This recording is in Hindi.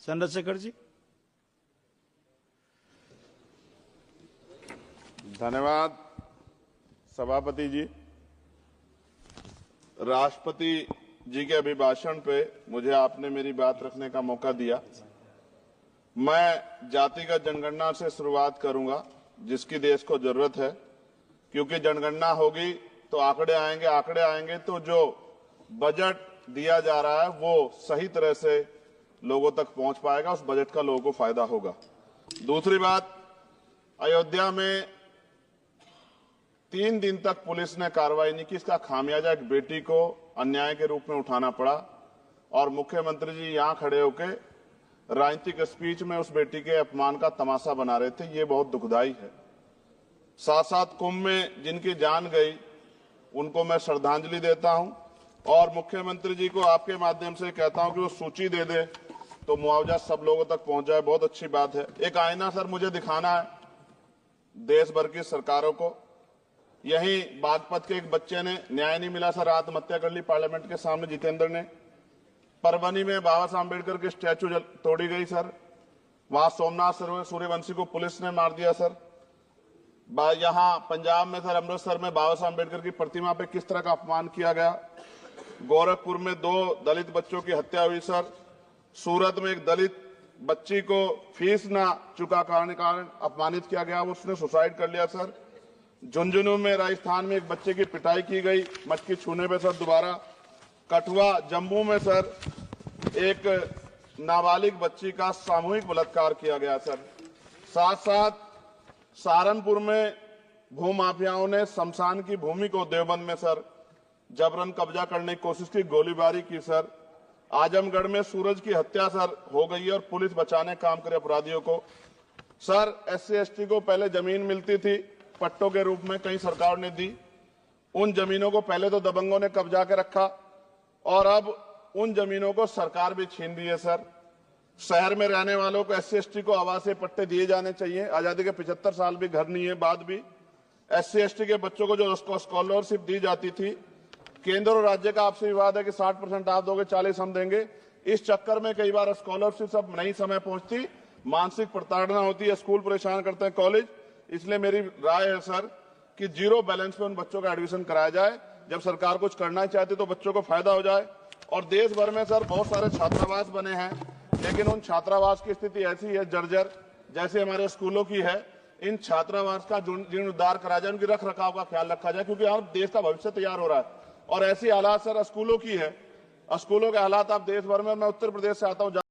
चंद्रशेखर जी। धन्यवाद सभापति जी। राष्ट्रपति जी के अभिभाषण पे मुझे आपने मेरी बात रखने का मौका दिया। मैं जातिगत जनगणना से शुरुआत करूंगा, जिसकी देश को जरूरत है, क्योंकि जनगणना होगी तो आंकड़े आएंगे तो जो बजट दिया जा रहा है वो सही तरह से लोगों तक पहुंच पाएगा, उस बजट का लोगों को फायदा होगा। दूसरी बात, अयोध्या में 3 दिन तक पुलिस ने कार्रवाई नहीं की। इसका खामियाजा एक बेटी को अन्याय के रूप में उठाना पड़ा और मुख्यमंत्री जी यहां खड़े होकर राजनीतिक स्पीच में उस बेटी के अपमान का तमाशा बना रहे थे। ये बहुत दुखदाई है। साथ साथ कुंभ में जिनकी जान गई उनको मैं श्रद्धांजलि देता हूं और मुख्यमंत्री जी को आपके माध्यम से कहता हूं कि वो सूची दे दे तो मुआवजा सब लोगों तक पहुंच जाए। बहुत अच्छी बात है। एक आईना सर मुझे दिखाना है देश भर की सरकारों को। यही बागपत के एक बच्चे ने न्याय नहीं मिला सर, आत्महत्या कर ली पार्लियामेंट के सामने, जितेंद्र ने। परभनी में बाबा साहब अम्बेडकर की स्टैचू तोड़ी गई सर, वहां सोमनाथ सूर्यवंशी को पुलिस ने मार दिया सर। यहां पंजाब में सर, अमृतसर में बाबा साहब अम्बेडकर की प्रतिमा पे किस तरह का अपमान किया गया। गोरखपुर में 2 दलित बच्चों की हत्या हुई सर। सूरत में एक दलित बच्ची को फीस ना चुका कारण अपमानित किया गया, उसने सुसाइड कर लिया सर। झुंझुनू में राजस्थान में एक बच्चे की पिटाई की गई मटकी छूने पे सर दोबारा। कठुआ जम्मू में सर एक नाबालिग बच्ची का सामूहिक बलात्कार किया गया सर। साथ साथ सहारनपुर में भूमाफियाओं ने शमशान की भूमि को देवबंद में सर जबरन कब्जा करने की कोशिश की, गोलीबारी की सर। आजमगढ़ में सूरज की हत्या सर हो गई है और पुलिस बचाने काम करे अपराधियों को। सर SC ST को पहले जमीन मिलती थी पट्टों के रूप में, कई सरकार ने दी। उन जमीनों को पहले तो दबंगों ने कब्जा के रखा और अब उन जमीनों को सरकार भी छीन रही है सर। शहर में रहने वालों को SC ST को आवासीय पट्टे दिए जाने चाहिए। आजादी के 75 साल भी घर नहीं है, बाद भी SC ST के बच्चों को जो स्कॉलरशिप दी जाती थी, केंद्र और राज्य का आपसी विवाद है कि 60% आप दोगे, 40 हम देंगे। इस चक्कर में कई बार स्कॉलरशिप सब नहीं समय पहुंचती, मानसिक प्रताड़ना होती है, स्कूल परेशान करते हैं, कॉलेज। इसलिए मेरी राय है सर कि 0 बैलेंस पे उन बच्चों का एडमिशन कराया जाए। जब सरकार कुछ करना ही चाहती तो बच्चों को फायदा हो जाए। और देश भर में सर बहुत सारे छात्रावास बने हैं, लेकिन उन छात्रावास की स्थिति ऐसी है जर्जर, जैसे हमारे स्कूलों की है। इन छात्रावास का जीर्णोद्धार कराया जाए, उनकी रख रखाव का ख्याल रखा जाए, क्योंकि अब देश का भविष्य तैयार हो रहा है। और ऐसी हालात सर स्कूलों की है, स्कूलों के हालात आप देश भर में, मैं उत्तर प्रदेश से आता हूं।